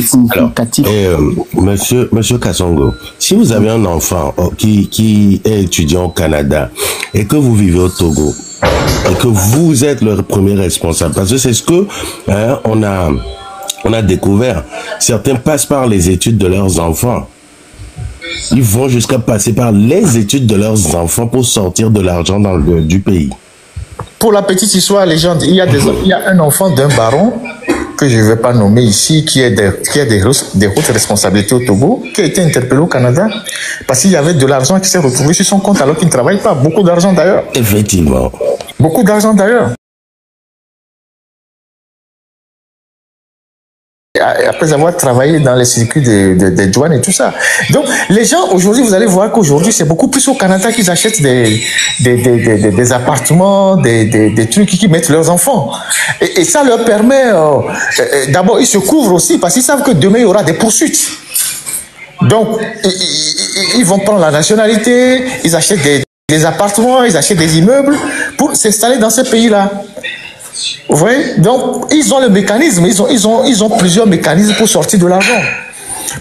significatif. Monsieur Kassongo, si vous avez un enfant qui est étudiant au Canada et que vous vivez au Togo et que vous êtes le premier responsable, parce que c'est ce que on a découvert, certains passent par les études de leurs enfants. Ils vont jusqu'à passer par les études de leurs enfants pour sortir de l'argent du pays. Pour la petite histoire, légende, il y a un enfant d'un baron que je ne vais pas nommer ici, qui a des hautes responsabilités au Togo, qui a été interpellé au Canada parce qu'il y avait de l'argent qui s'est retrouvé sur son compte alors qu'il ne travaille pas. Beaucoup d'argent d'ailleurs. Effectivement. Beaucoup d'argent d'ailleurs. Après avoir travaillé dans les circuits des douanes et tout ça. Donc, les gens, aujourd'hui, vous allez voir qu'aujourd'hui, c'est beaucoup plus au Canada qu'ils achètent des appartements, des trucs qui mettent leurs enfants. Et ça leur permet, d'abord, ils se couvrent aussi parce qu'ils savent que demain, il y aura des poursuites. Donc, ils vont prendre la nationalité, ils achètent des appartements, ils achètent des immeubles pour s'installer dans ces pays-là. Vous voyez? Donc, ils ont le mécanisme, ils ont plusieurs mécanismes pour sortir de l'argent.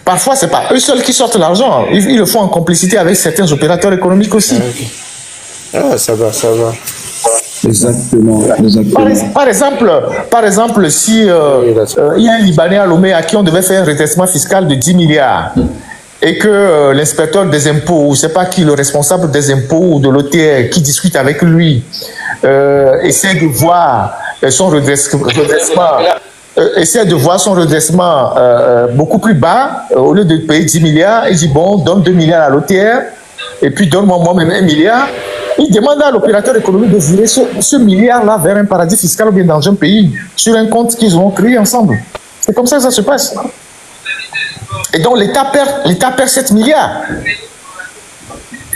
Parfois, ce n'est pas eux seuls qui sortent l'argent, ils le font en complicité avec certains opérateurs économiques aussi. Ah, ça va. Exactement. Par exemple, si il y a un Libanais à Lomé à qui on devait faire un redressement fiscal de 10 milliards et que l'inspecteur des impôts, ou je ne sais pas qui, le responsable des impôts ou de l'OTR qui discute avec lui, essaie de voir son redressement, beaucoup plus bas, au lieu de payer 10 milliards, il dit bon, donne 2 milliards à l'OTR et puis donne-moi moi-même 1 milliard. Il demande à l'opérateur économique de virer ce milliard-là vers un paradis fiscal ou bien dans un pays, sur un compte qu'ils ont créé ensemble. C'est comme ça que ça se passe. Et donc l'État perd 7 milliards.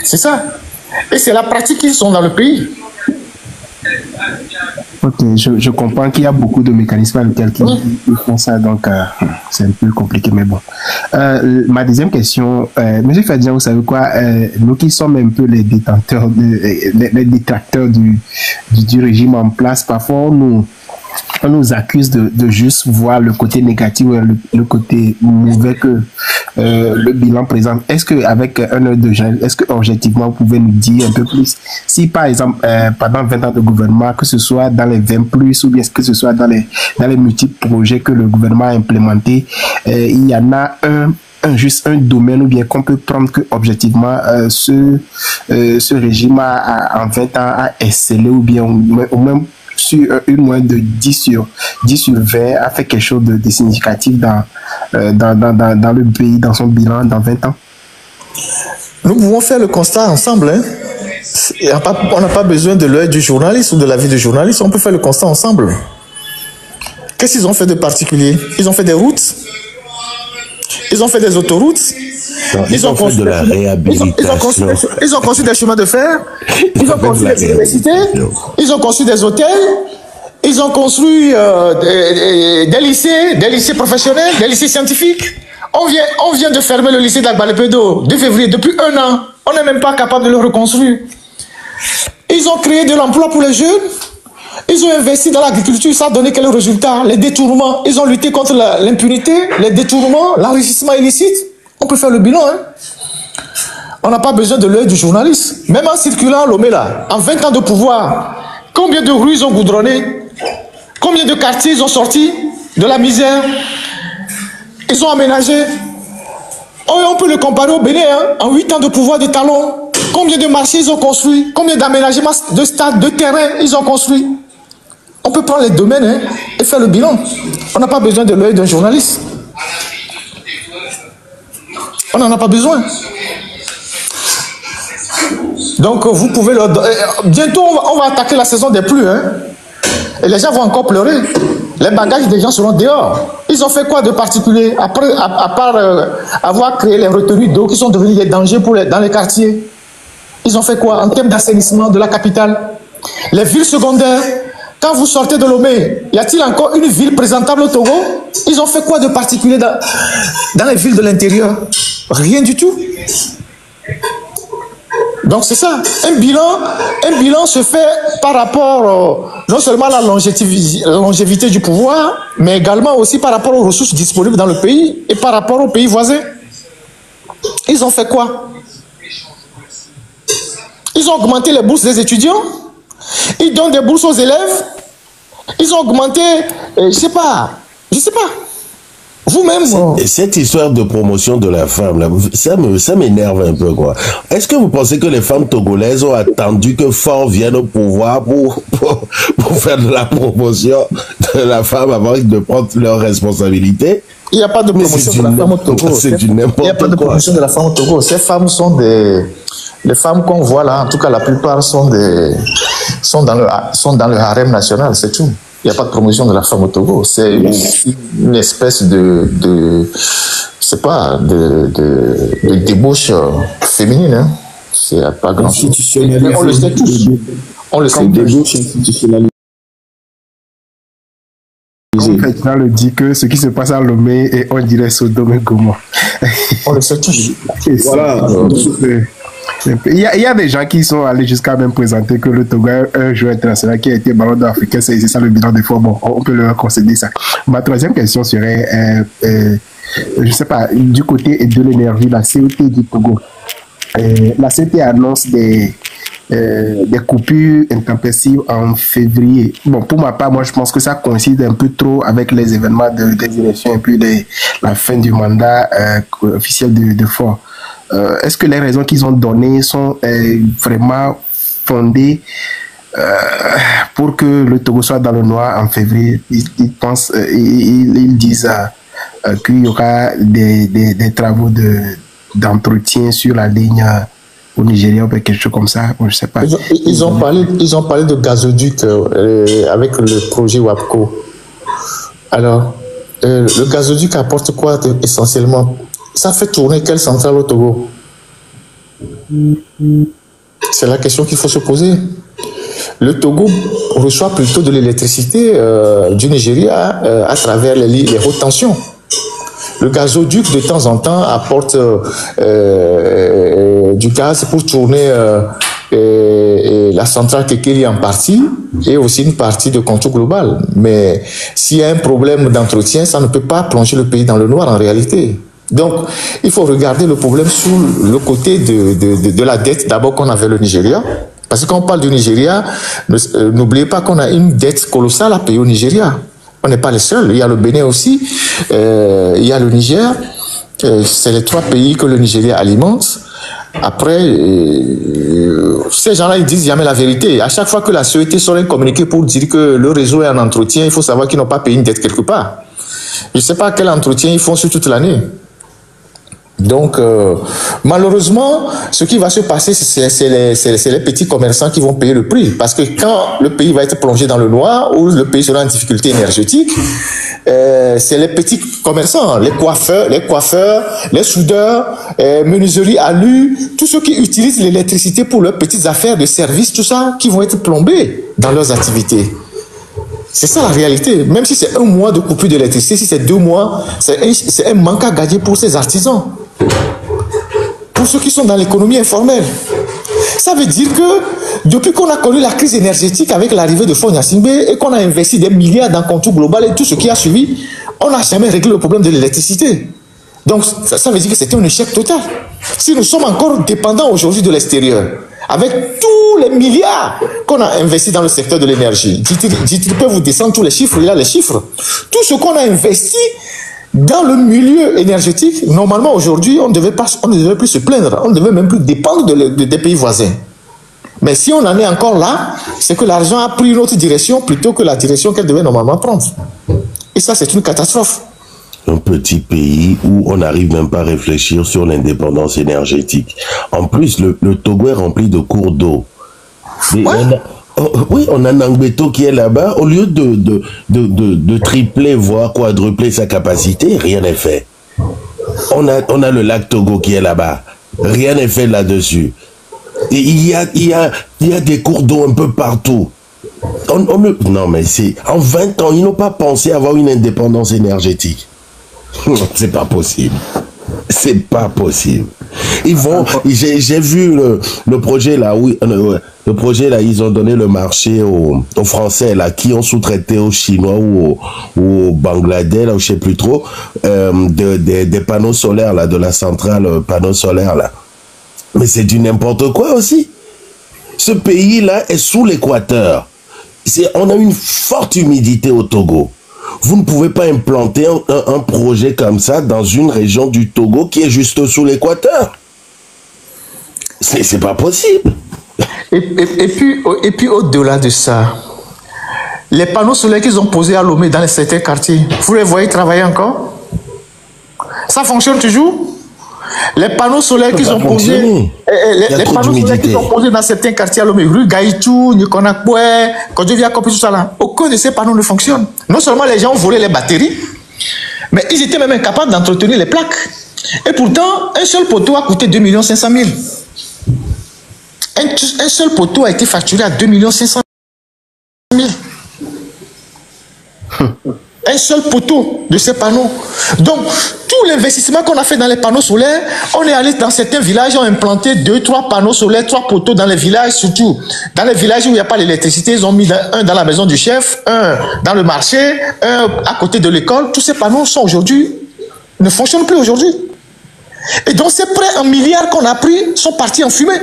C'est ça. Et c'est la pratique qu'ils sont dans le pays. Ok, je comprends qu'il y a beaucoup de mécanismes avec lesquels ils font ça, donc c'est un peu compliqué, mais bon. Ma deuxième question, Monsieur Fadjan, vous savez quoi, nous qui sommes un peu les détenteurs, les détracteurs du régime en place, parfois on nous accuse de juste voir le côté négatif, le côté mauvais que le bilan présente. Est-ce qu'avec un œil de jeune, est-ce que objectivement vous pouvez nous dire un peu plus si par exemple pendant 20 ans de gouvernement, que ce soit dans les 20 plus ou bien que ce soit dans les multiples projets que le gouvernement a implémentés, il y en a juste un domaine ou bien qu'on peut prendre que objectivement ce régime en 20 ans a excellé ou bien au même sur une moyenne de 10 sur 20 a fait quelque chose de significatif dans le pays, dans son bilan dans 20 ans? Nous pouvons faire le constat ensemble. Hein. On n'a pas besoin de l'œil du journaliste ou de l'avis du journaliste, on peut faire le constat ensemble. Qu'est-ce qu'ils ont fait de particulier? Ils ont fait des routes, ils ont fait des autoroutes, ils ont construit de la réhabilitation. Ils ont construit des chemins de fer, ils ont construit des universités, ils ont construit des hôtels, ils ont construit des lycées professionnels, des lycées scientifiques. On vient de fermer le lycée d'Agbalépédo 2 février, depuis 1 an. On n'est même pas capable de le reconstruire. Ils ont créé de l'emploi pour les jeunes. Ils ont investi dans l'agriculture, ça a donné quel résultat? Les détournements. Ils ont lutté contre l'impunité, les détournements, l'enrichissement illicite. On peut faire le bilan. Hein? On n'a pas besoin de l'œil du journaliste. Même en circulant à Lomé, là, en 20 ans de pouvoir, combien de rues ils ont goudronné? Combien de quartiers ils ont sorti de la misère? Ils ont aménagé. On peut le comparer au Bénin. Hein? En 8 ans de pouvoir de Talon, combien de marchés ils ont construit? Combien d'aménagements de stades, de terrains ils ont construit? On peut prendre les domaines hein, et faire le bilan. On n'a pas besoin de l'œil d'un journaliste. On n'en a pas besoin. Donc vous pouvez leur... Bientôt on va attaquer la saison des pluies. Hein? Et les gens vont encore pleurer. Les bagages des gens seront dehors. Ils ont fait quoi de particulier à part avoir créé les retenues d'eau qui sont devenues des dangers dans les quartiers? Ils ont fait quoi en termes d'assainissement de la capitale? Les villes secondaires, quand vous sortez de Lomé, y a-t-il encore une ville présentable au Togo? Ils ont fait quoi de particulier dans les villes de l'intérieur? Rien du tout. Donc c'est ça. Un bilan se fait par rapport non seulement à la longévité du pouvoir, mais également aussi par rapport aux ressources disponibles dans le pays et par rapport aux pays voisins. Ils ont fait quoi? Ils ont augmenté les bourses des étudiants. Ils donnent des bourses aux élèves. Ils ont augmenté, je sais pas. Vous-même. Cette histoire de promotion de la femme, là, ça m'énerve un peu, quoi. Est-ce que vous pensez que les femmes togolaises ont attendu que Faure vienne au pouvoir pour faire de la promotion de la femme avant de prendre leurs responsabilités? Il n'y a pas de promotion de la femme au Togo. C'est du n'importe quoi. Il n'y a pas de promotion de la femme au Togo. Ces femmes sont les femmes qu'on voit là, en tout cas la plupart sont dans le harem national, c'est tout. Il n'y a pas de promotion de la femme au Togo. C'est une espèce de débauche féminine. Hein. C'est pas grand chose. On le sait tous. On le sait tous. Comme Ferdinand le dit que ce qui se passe à Lomé et on dirait Sodome et Gomorrhe. On le sait tous. Voilà. Il y a des gens qui sont allés jusqu'à même présenter que le Togo est un joueur international qui a été ballon d'or africain. C'est ça le bilan des fois. Bon, on peut leur concéder ça. Ma troisième question serait, je sais pas, du côté de l'énergie, la CET du Togo. La CET annonce des coupures intempestives en février. Bon, pour ma part, moi, je pense que ça coïncide un peu trop avec les événements des élections et puis la fin du mandat officiel de Faure. Est-ce que les raisons qu'ils ont données sont vraiment fondées pour que le Togo soit dans le noir en février? Ils disent qu'il y aura des travaux d'entretien sur la ligne au Nigeria ou quelque chose comme ça. Bon, je sais pas. Ils ont parlé de gazoduc avec le projet WAPCO. Alors, le gazoduc apporte quoi essentiellement? Ça fait tourner quelle centrale au Togo? C'est la question qu'il faut se poser. Le Togo reçoit plutôt de l'électricité du Nigeria à travers les hautes tensions. Le gazoduc, de temps en temps, apporte du gaz pour tourner la centrale Kekeli en partie et aussi une partie de contour global. Mais s'il y a un problème d'entretien, ça ne peut pas plonger le pays dans le noir en réalité. Donc, il faut regarder le problème sur le côté de la dette d'abord qu'on avait le Nigeria. Parce que quand on parle du Nigeria, n'oubliez pas qu'on a une dette colossale à payer au Nigeria. On n'est pas les seuls. Il y a le Bénin aussi, il y a le Niger. C'est les trois pays que le Nigeria alimente. Après, ces gens-là, ils disent jamais la vérité. À chaque fois que la CET sort un communiqué pour dire que le réseau est en entretien, il faut savoir qu'ils n'ont pas payé une dette quelque part. Je ne sais pas quel entretien ils font sur toute l'année. Donc, malheureusement, ce qui va se passer, c'est les petits commerçants qui vont payer le prix. Parce que quand le pays va être plongé dans le noir ou le pays sera en difficulté énergétique, c'est les petits commerçants, les coiffeurs, les soudeurs, menuiseries alu, tous ceux qui utilisent l'électricité pour leurs petites affaires de services, tout ça, qui vont être plombés dans leurs activités. C'est ça la réalité. Même si c'est un mois de coupure d'électricité, si c'est 2 mois, c'est un manque à gagner pour ces artisans. Pour ceux qui sont dans l'économie informelle. Ça veut dire que depuis qu'on a connu la crise énergétique avec l'arrivée de Faure Gnassingbé et qu'on a investi des milliards dans le contour global et tout ce qui a suivi, on n'a jamais réglé le problème de l'électricité. Donc ça veut dire que c'était un échec total. Si nous sommes encore dépendants aujourd'hui de l'extérieur, avec tous les milliards qu'on a investis dans le secteur de l'énergie, Dimitri peut vous descendre tous les chiffres, il a les chiffres. Tout ce qu'on a investi dans le milieu énergétique, normalement aujourd'hui, on ne devait plus se plaindre, on ne devait même plus dépendre des pays voisins. Mais si on en est encore là, c'est que l'argent a pris une autre direction plutôt que la direction qu'elle devait normalement prendre. Et ça, c'est une catastrophe. Un petit pays où on n'arrive même pas à réfléchir sur l'indépendance énergétique. En plus, le Togo est rempli de cours d'eau. Oui, on a Nangbeto qui est là-bas. Au lieu de tripler, voire quadrupler sa capacité, rien n'est fait. On a le lac Togo qui est là-bas. Rien n'est fait là-dessus. Et il y a des cours d'eau un peu partout. Non, mais en 20 ans, ils n'ont pas pensé avoir une indépendance énergétique. C'est pas possible. C'est pas possible. Ils vont. J'ai vu le projet là où le projet là, ils ont donné le marché aux Français là qui ont sous-traité aux Chinois ou au Bangladesh là, ou je sais plus trop, des panneaux solaires là, de la centrale panneaux solaires là. Mais c'est du n'importe quoi aussi. Ce pays là est sous l'équateur. On a une forte humidité au Togo. Vous ne pouvez pas implanter un projet comme ça dans une région du Togo qui est juste sous l'équateur. C'est pas possible. Et puis au-delà de ça, les panneaux solaires qu'ils ont posés à Lomé dans certains quartiers, vous les voyez travailler encore? Ça fonctionne toujours? Les panneaux solaires qu'ils ont posés, les panneaux solaires qu'ils ont posés dans certains quartiers à Lomé, rue Gaïtou, Nikonakwe, Kodjovia, tout ça là, aucun de ces panneaux ne fonctionne. Non seulement les gens ont volé les batteries, mais ils étaient même incapables d'entretenir les plaques. Et pourtant, un seul poteau a coûté 2 500 000. Un seul poteau a été facturé à 2 500 000. Un seul poteau de ces panneaux. Donc, tout l'investissement qu'on a fait dans les panneaux solaires, on est allé dans certains villages, on a implanté 2, 3 panneaux solaires, 3 poteaux dans les villages, surtout. Dans les villages où il n'y a pas d'électricité, ils ont mis un dans la maison du chef, un dans le marché, un à côté de l'école. Tous ces panneaux sont aujourd'hui, ne fonctionnent plus aujourd'hui. Et donc, ces prêts en milliards qu'on a pris sont partis en fumée.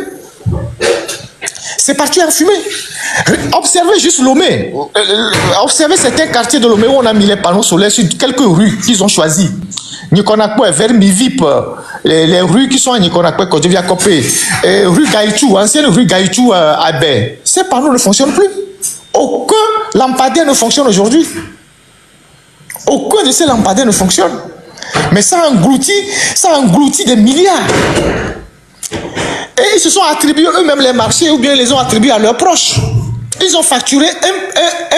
C'est parti en fumée. Observez juste Lomé. Observez certains quartiers de Lomé où on a mis les panneaux solaires sur quelques rues qu'ils ont choisies. Nikonakwe, vers Mivip, les rues qui sont à Nikonakwe, Kodjovia Kopé, rue Gaïtou, ancienne rue Gaïtou à Bé. Ces panneaux ne fonctionnent plus. Aucun lampadaire ne fonctionne aujourd'hui. Aucun de ces lampadaires ne fonctionne. Mais ça engloutit des milliards. Et ils se sont attribués eux-mêmes les marchés ou bien ils les ont attribués à leurs proches. Ils ont facturé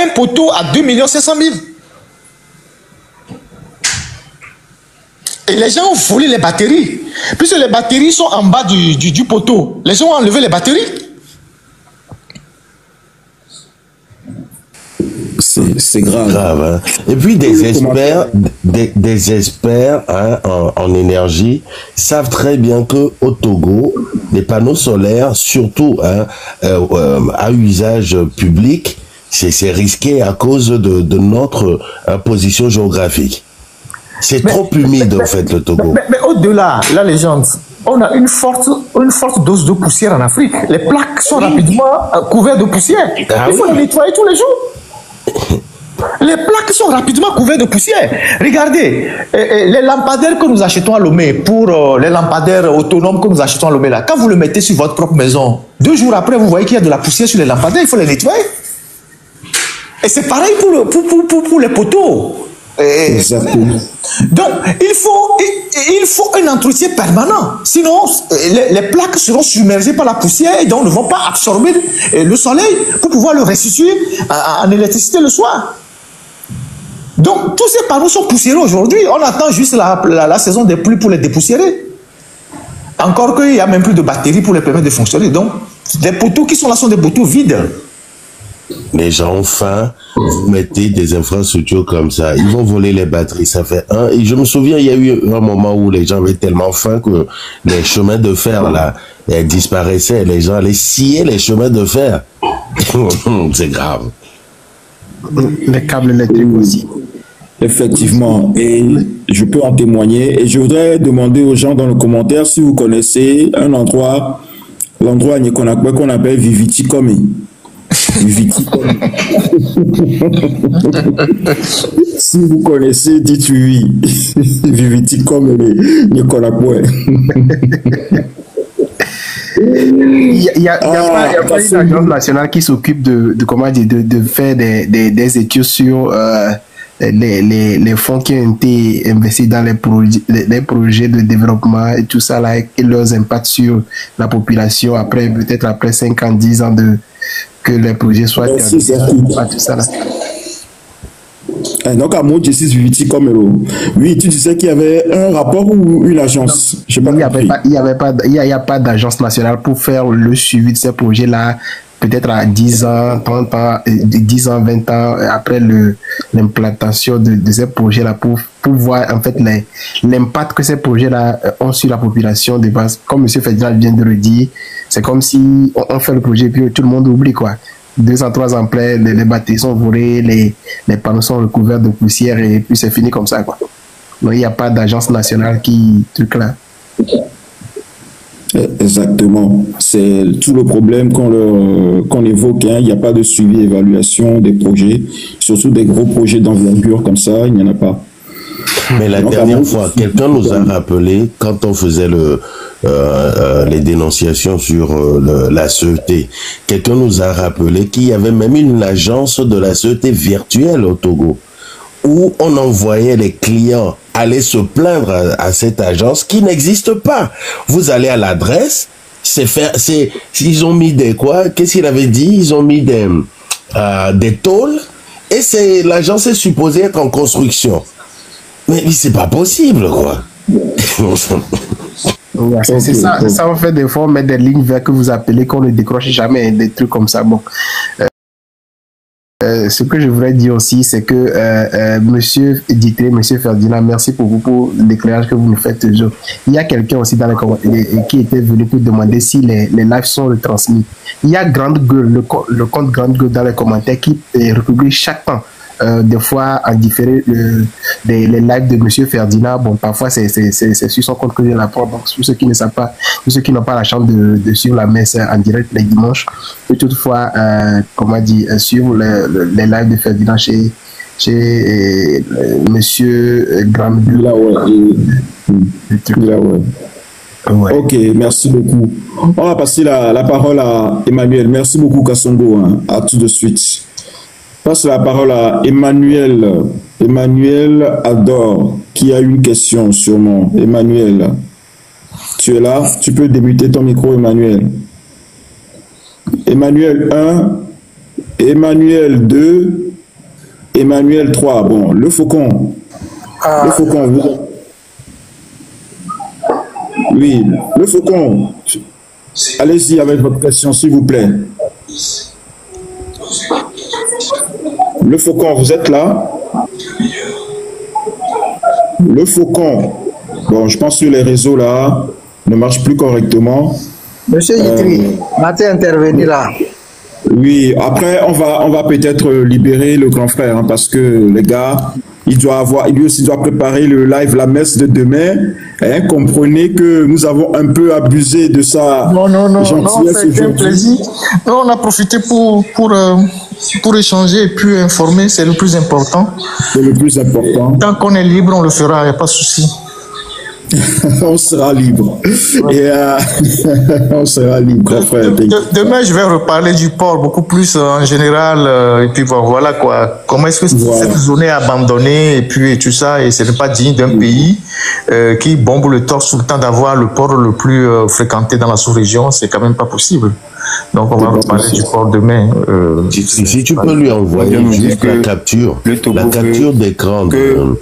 un poteau à 2 500 000. Et les gens ont volé les batteries. Puisque les batteries sont en bas du poteau. Les gens ont enlevé les batteries. C'est grave. Hein. Et puis des experts hein, en énergie savent très bien que au Togo, les panneaux solaires, surtout hein, à usage public, c'est risqué à cause de notre position géographique. C'est trop humide en fait le Togo. Mais au-delà, la légende, on a une forte dose de poussière en Afrique. Les plaques sont rapidement couvertes de poussière. Il faut les nettoyer tous les jours. Les plaques sont rapidement couvertes de poussière. Regardez, les lampadaires que nous achetons à Lomé, pour les lampadaires autonomes que nous achetons à Lomé, là, quand vous le mettez sur votre propre maison, 2 jours après, vous voyez qu'il y a de la poussière sur les lampadaires, il faut les nettoyer. Et c'est pareil pour les poteaux. Exactement. Donc, il faut un entretien permanent. Sinon, les plaques seront submergées par la poussière et donc ne vont pas absorber le soleil pour pouvoir le restituer en électricité le soir. Donc, tous ces panneaux sont poussiéreux aujourd'hui. On attend juste la saison des pluies pour les dépoussiérer. Encore qu'il n'y a même plus de batterie pour les permettre de fonctionner. Donc, les poteaux qui sont là sont des poteaux vides. Les gens ont faim, vous mettez des infrastructures comme ça, ils vont voler les batteries, ça fait un. Et je me souviens, il y a eu un moment où les gens avaient tellement faim que les chemins de fer, là, disparaissaient, les gens allaient scier les chemins de fer. C'est grave. Les câbles électriques aussi. Effectivement, et je peux en témoigner. Et je voudrais demander aux gens dans le commentaire si vous connaissez l'endroit à Nikonakwe qu'on appelle Viviti-Komi. Si vous connaissez, dites oui. Viviti-Komi, Nikonakwe. Il y a pas une agence nationale qui s'occupe de faire des études sur les fonds qui ont été investis dans les projets de développement et tout ça là, et leurs impacts sur la population peut-être après 5 ans, 10 ans que les projets soient tout ça là. Donc à mon justice Viviti-Komi, oui, tu disais qu'il y avait un rapport ou une agence. Il n'y a pas d'agence nationale pour faire le suivi de ces projets là, peut-être à 10 ans, 30 ans, 10 ans, 20 ans après l'implantation de ces projets-là pour voir en fait l'impact que ces projets-là ont sur la population de base. Comme M. Ferdinand vient de le dire, c'est comme si on fait le projet et puis tout le monde oublie quoi. 203 ans après, les batteries sont volées, les panneaux sont recouverts de poussière et puis c'est fini comme ça quoi. Donc il n'y a pas d'agence nationale qui truc là. Exactement. C'est tout le problème qu'on évoque. Hein. Il n'y a pas de suivi, évaluation des projets, surtout des gros projets d'envergure comme ça, il n'y en a pas. Mais la dernière fois, quelqu'un nous a rappelé, quand on faisait les dénonciations sur la CET, quelqu'un nous a rappelé qu'il y avait même une agence de la CET virtuelle au Togo, où on envoyait les clients aller se plaindre à cette agence qui n'existe pas. Vous allez à l'adresse, ils ont mis des quoi? Qu'est-ce qu'il avait dit? Ils ont mis des tôles et l'agence est supposée être en construction. Mais c'est pas possible, quoi. Ouais, c'est ça, on fait des fois, on met des lignes vertes que vous appelez, qu'on ne décroche jamais, des trucs comme ça. Bon. Ce que je voudrais dire aussi, c'est que Monsieur Ditré, Monsieur Ferdinand, merci pour l'éclairage que vous nous faites toujours. Il y a quelqu'un aussi dans qui était venu pour demander si les lives sont retransmis. Il y a Grande Gueule, le compte Grande Gueule dans les commentaires qui republie chaque temps. Des fois en différé les lives de Monsieur Ferdinand. Bon, parfois c'est sur son compte que je l'apprends. Donc, pour ceux qui ne savent pas, pour ceux qui n'ont pas la chance de suivre la messe en direct les dimanches, et toutefois, comment dire, suivre les lives de Ferdinand chez Monsieur Grandbull. Ouais. Ok, merci beaucoup. On va passer la parole à Emmanuel. Merci beaucoup, Kassongo. Hein. À tout de suite. Passe la parole à Emmanuel. Emmanuel Adore, qui a une question sûrement. Emmanuel, tu es là? Tu peux débuter ton micro, Emmanuel. Emmanuel 1, Emmanuel 2, Emmanuel 3. Bon, le faucon. Le faucon. Oui, le faucon. Allez-y avec votre question, s'il vous plaît. Le faucon, vous êtes là? Le faucon, bon, je pense que les réseaux là ne marchent plus correctement. Monsieur Yitri, m'as-tu intervenu là? Oui, après on va peut-être libérer le grand frère hein, parce que les gars, lui aussi doit préparer le live, la messe de demain. Hein, comprenez que nous avons un peu abusé de sa gentillesse aujourd'hui. Non, on a profité pour échanger et puis informer, c'est le plus important. C'est le plus important. Tant qu'on est libre, on le fera, il n'y a pas de souci. On sera libre. Et on sera libre. Demain, je vais reparler du port beaucoup plus en général. Et puis voilà quoi. Comment est-ce que cette zone est abandonnée et puis tout ça, et ce n'est pas digne d'un pays qui bombe le torse tout le temps d'avoir le port le plus fréquenté dans la sous-région. C'est quand même pas possible. Donc on va reparler du port demain. Si tu peux lui envoyer juste la capture d'écran de...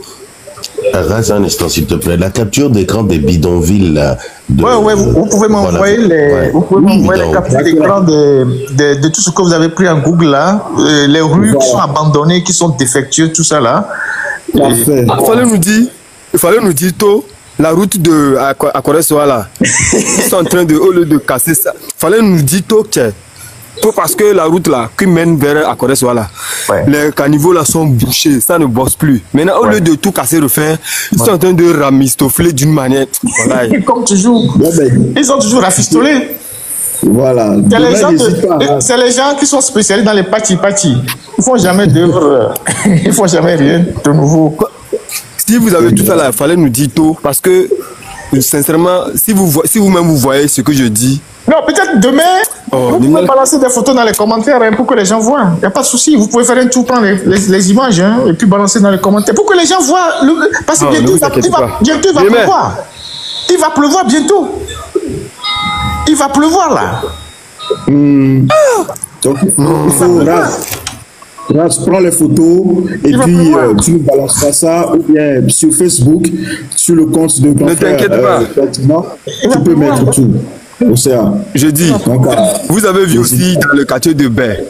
Reste un instant, s'il te plaît. La capture d'écran des bidonvilles là. Vous pouvez m'envoyer les captures d'écran de tout ce que vous avez pris en Google là, les rues qui sont abandonnées, qui sont défectueuses, tout ça là. Il fallait nous dire tôt la route de à Koresoa là. Ils sont en train de, au lieu de casser ça, il fallait nous dire tôt parce que la route là qui mène vers Akoresoa là, les caniveaux là sont bouchés, ça ne bosse plus. Maintenant au lieu de tout casser, refaire, ils sont en train de ramistoler d'une manière. Voilà. Comme toujours, ils ont toujours rafistolé. Voilà. C'est les gens qui sont spécialisés dans les partis. Ils font jamais d'œuvre, ils font jamais rien de nouveau. Si vous avez tout ça là, il fallait nous dire tôt parce que sincèrement, si vous-même vous voyez ce que je dis. Non, peut-être demain, vous pouvez balancer des photos dans les commentaires hein, pour que les gens voient. Il n'y a pas de souci. Vous pouvez faire un tour, prendre les images hein, et puis balancer dans les commentaires pour que les gens voient. Parce que bientôt, il va pleuvoir. Il va pleuvoir bientôt. Il va pleuvoir là. Donc, il faut prends les photos et puis tu nous balanceras ça ou bien sur Facebook, sur le compte de grand frère. Ne t'inquiète pas. Tu peux mettre tout. Je dis, vous avez vu aussi dans le quartier de Bé,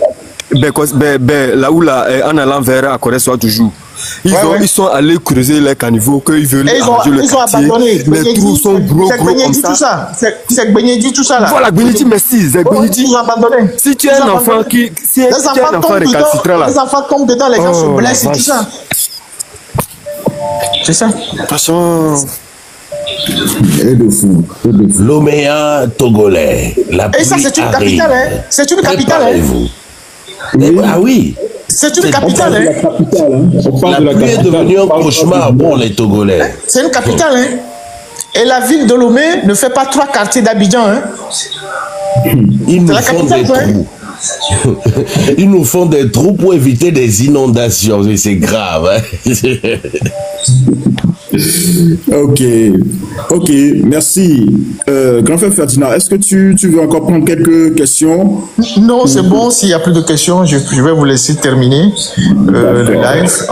là où en allant vers Akoresoa toujours. Ils sont allés creuser les caniveaux qu'ils veulent arranger le quartier. Les trous sont gros comme ça. C'est Gbenyedi tout ça là. Voilà, Gbenyedi, merci. Ils ont abandonné. Si tu es un enfant récalcitrant là. Les enfants tombent dedans, les gens se blessent et tout ça. C'est ça. Franchement. L'Oméa togolais. Et ça, c'est une capitale, hein. C'est une capitale, hein. Ah oui. C'est une capitale, hein. La pluie est devenue un cauchemar pour les Togolais. C'est une capitale, hein. Et la ville de Lomé ne fait pas 3 quartiers d'Abidjan, hein. Ils nous font des trous. Ils nous font des trous pour éviter des inondations. C'est grave, hein. Ok, merci. Grand frère Ferdinand, est-ce que tu veux encore prendre quelques questions? Non, c'est bon. S'il n'y a plus de questions, je vais vous laisser terminer le live.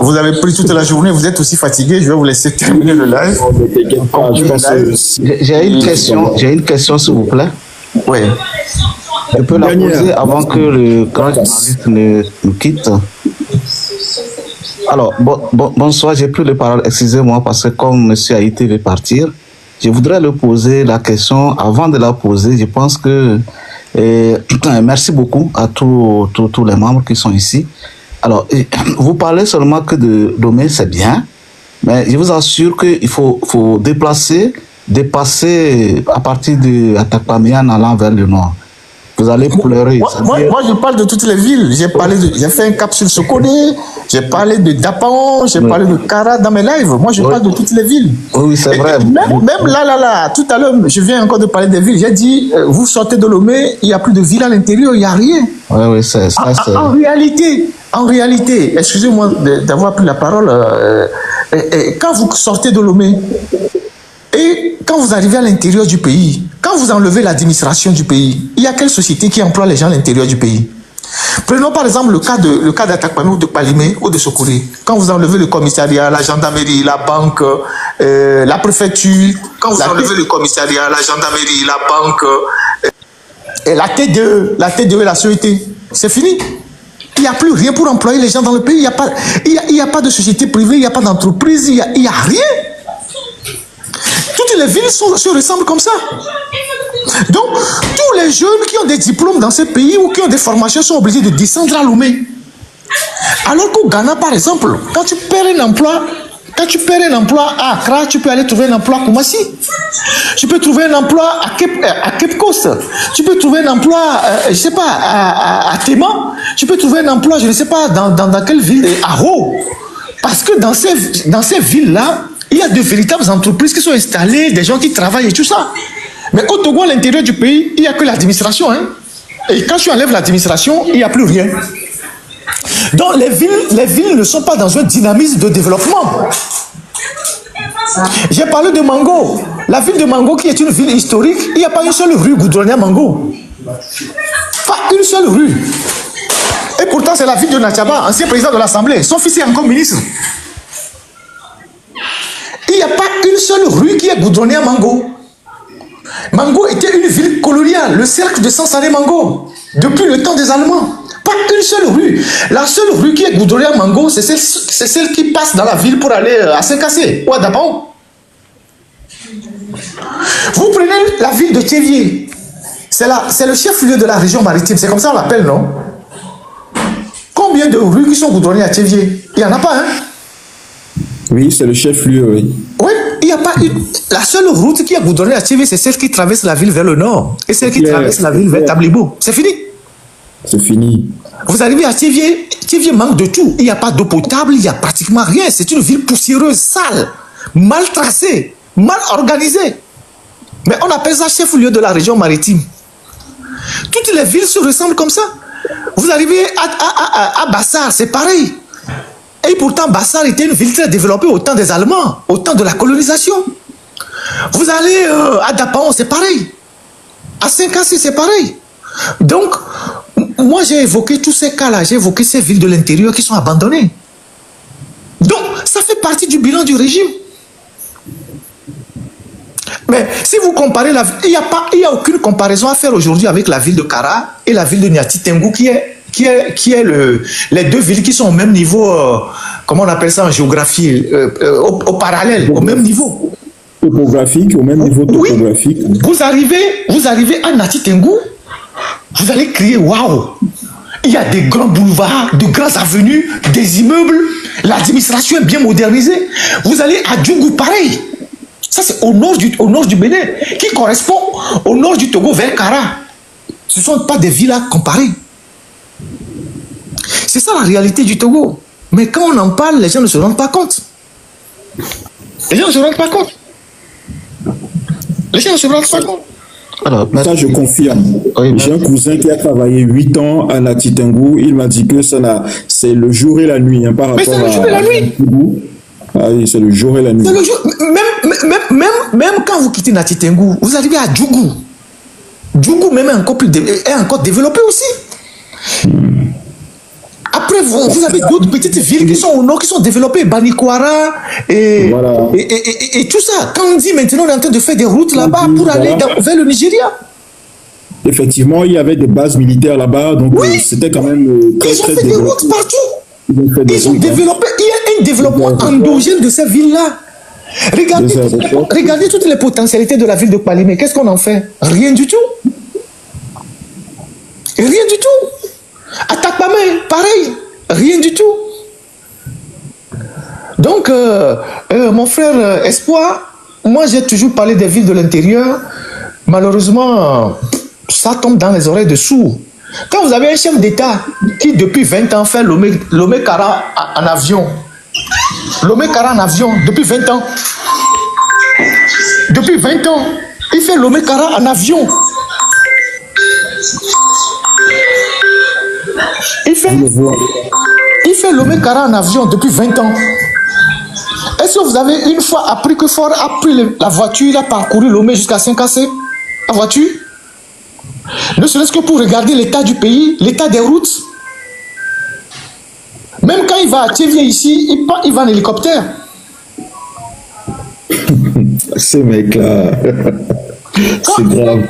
Vous avez pris toute la journée, vous êtes aussi fatigué. Je vais vous laisser terminer le live. J'ai une question, s'il vous plaît. Oui. Je peux la poser avant que le grand journaliste nous quitte. Alors, bonsoir, j'ai pris la parole, excusez-moi, parce que comme monsieur Haïti veut partir, je voudrais lui poser la question. Avant de la poser, je pense que... merci beaucoup à tous les membres qui sont ici. Alors, vous parlez seulement que de Lomé, c'est bien, mais je vous assure qu'il faut dépasser à partir de Atakpamé en allant vers le nord. Vous allez pleurer. Moi, je parle de toutes les villes. J'ai fait un cap sur Sokone, j'ai parlé de Dapaon, j'ai parlé de Kara dans mes lives. Moi, je parle de toutes les villes. Oui, c'est vrai. Même là, tout à l'heure, je viens encore de parler des villes. J'ai dit, vous sortez de Lomé, il n'y a plus de ville à l'intérieur, il n'y a rien. Oui, c'est ça. En réalité, excusez-moi d'avoir pris la parole, quand vous sortez de Lomé, et quand vous arrivez à l'intérieur du pays, quand vous enlevez l'administration du pays, il y a quelle société qui emploie les gens à l'intérieur du pays? Prenons par exemple le cas d'Atakpamé ou de Palimé ou de Sokoré. Quand vous enlevez le commissariat, la gendarmerie, la banque, la préfecture, quand vous enlevez le commissariat, la gendarmerie, la banque, la T2 et la CET, c'est fini. Il n'y a plus rien pour employer les gens dans le pays. Il n'y a pas de société privée, il n'y a pas d'entreprise, il n'y a rien. Toutes les villes se ressemblent comme ça. Donc, tous les jeunes qui ont des diplômes dans ces pays ou qui ont des formations sont obligés de descendre à Lomé. Alors qu'au Ghana, par exemple, quand tu perds un emploi à Accra, tu peux aller trouver un emploi à Koumassi. Tu peux trouver un emploi à Cape Coast. Tu peux trouver un emploi, je ne sais pas, à Téma. Tu peux trouver un emploi, je ne sais pas, dans quelle ville, à Ho. Parce que dans ces villes-là, il y a de véritables entreprises qui sont installées, des gens qui travaillent et tout ça. Mais au Togo, à l'intérieur du pays, il n'y a que l'administration. Hein? Et quand tu enlèves l'administration, il n'y a plus rien. Donc les villes ne sont pas dans un dynamisme de développement. J'ai parlé de Mango. La ville de Mango, qui est une ville historique, il n'y a pas une seule rue goudronnée à Mango. Pas une seule rue. Et pourtant, c'est la ville de Natchaba, ancien président de l'Assemblée. Son fils est encore ministre. Il n'y a pas une seule rue qui est goudronnée à Mango. Mango était une ville coloniale, le cercle de Sansaré Mango, depuis le temps des Allemands. Pas une seule rue. La seule rue qui est goudronnée à Mango, c'est celle qui passe dans la ville pour aller à Saint-Cassé ou à Dapaon. Vous prenez la ville de Thévier. C'est le chef-lieu de la région maritime. C'est comme ça on l'appelle, non? Combien de rues qui sont goudronnées à Thévier? Il n'y en a pas, hein? Oui, c'est le chef-lieu, oui. Oui, il n'y a pas une... La seule route qui est goudronnée à Thévier, c'est celle qui traverse la ville vers le nord. Et celle qui traverse la ville vers Tablibo. C'est fini. C'est fini. Vous arrivez à Thévier, Thévier manque de tout. Il n'y a pas d'eau potable, il n'y a pratiquement rien. C'est une ville poussiéreuse, sale, mal tracée, mal organisée. Mais on appelle ça chef-lieu de la région maritime. Toutes les villes se ressemblent comme ça. Vous arrivez à Bassar, c'est pareil. Et pourtant, Bassar était une ville très développée au temps des Allemands, au temps de la colonisation. Vous allez à Dapaon, c'est pareil. À Saint-Cassé, c'est pareil. Donc, moi, j'ai évoqué tous ces cas-là. J'ai évoqué ces villes de l'intérieur qui sont abandonnées. Donc, ça fait partie du bilan du régime. Mais si vous comparez, il n'y a aucune comparaison à faire aujourd'hui avec la ville de Kara et la ville de Niati Tengou qui est les deux villes qui sont au même niveau, comment on appelle ça en géographie, au parallèle, au même niveau. Topographique, au même niveau topographique. Oui. Vous arrivez à Niati Tengou, vous allez crier waouh! Il y a des grands boulevards, de grandes avenues, des immeubles, l'administration est bien modernisée. Vous allez à Djougou, pareil. Ça, c'est au nord du Bénin, qui correspond au nord du Togo vers Kara. Ce ne sont pas des villes à comparer. C'est ça la réalité du Togo. Mais quand on en parle, les gens ne se rendent pas compte. Les gens ne se rendent pas compte. Les gens ne se rendent pas compte. Alors, ça, je confirme. Oui, j'ai un cousin qui a travaillé 8 ans à Niati Tengou. Il m'a dit que c'est le jour et la nuit. Hein, par rapport c'est le jour et la nuit. Ah oui, c'est le jour et la nuit. Même quand vous quittez Niati Tengou, vous arrivez à Djougou. Djougou même est encore développé aussi. Après, vous avez d'autres petites villes qui sont au nord, qui sont développées, Banikwara et tout ça. Quand on dit maintenant on est en train de faire des routes là-bas pour aller vers le Nigeria. Effectivement, il y avait des bases militaires là-bas, donc c'était quand même très, très développé. Ils ont fait des routes partout. Ils ont développé, il y a un développement endogène de ces villes-là. Regardez toutes les potentialités de la ville de Palimé. Qu'est-ce qu'on en fait? Rien du tout. Rien du tout. À Takpamé, pareil, rien du tout. Donc, mon frère Espoir, moi j'ai toujours parlé des villes de l'intérieur. Malheureusement, ça tombe dans les oreilles de sourds. Quand vous avez un chef d'État qui depuis 20 ans fait Lomé-Kara en avion, Lomé-Kara en avion, depuis 20 ans. Depuis 20 ans, il fait Lomé-Kara en avion. Il fait Lomé-Kara en avion depuis 20 ans. Est-ce que vous avez une fois appris que Ford a pris la voiture, il a parcouru Lomé jusqu'à Saint-Cassé? La voiture? Ne serait-ce que pour regarder l'état du pays, l'état des routes. Même quand il va à Thiévier ici, il va en hélicoptère. Ces mecs-là, c'est grave.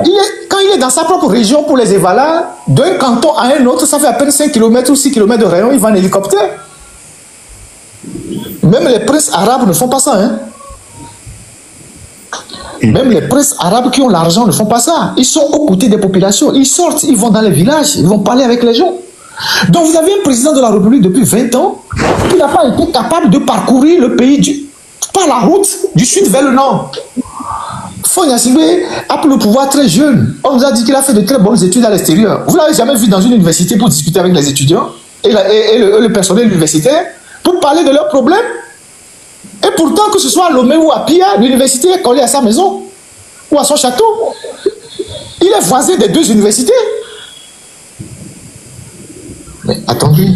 Quand il est dans sa propre région pour les Évalas, d'un canton à un autre, ça fait à peine 5 km ou 6 km de rayon, il va en hélicoptère. Même les princes arabes ne font pas ça. Hein? Même les princes arabes qui ont l'argent ne font pas ça. Ils sont aux côtés des populations. Ils sortent, ils vont dans les villages, ils vont parler avec les gens. Donc vous avez un président de la République depuis 20 ans qui n'a pas été capable de parcourir le pays par la route du sud vers le nord. Faure Gnassingbé a pris le pouvoir très jeune. On nous a dit qu'il a fait de très bonnes études à l'extérieur. Vous ne l'avez jamais vu dans une université pour discuter avec les étudiants et le personnel universitaire pour parler de leurs problèmes. Et pourtant, que ce soit à Lomé ou à Pia, l'université est collée à sa maison ou à son château. Il est voisin des deux universités. Mais attendez.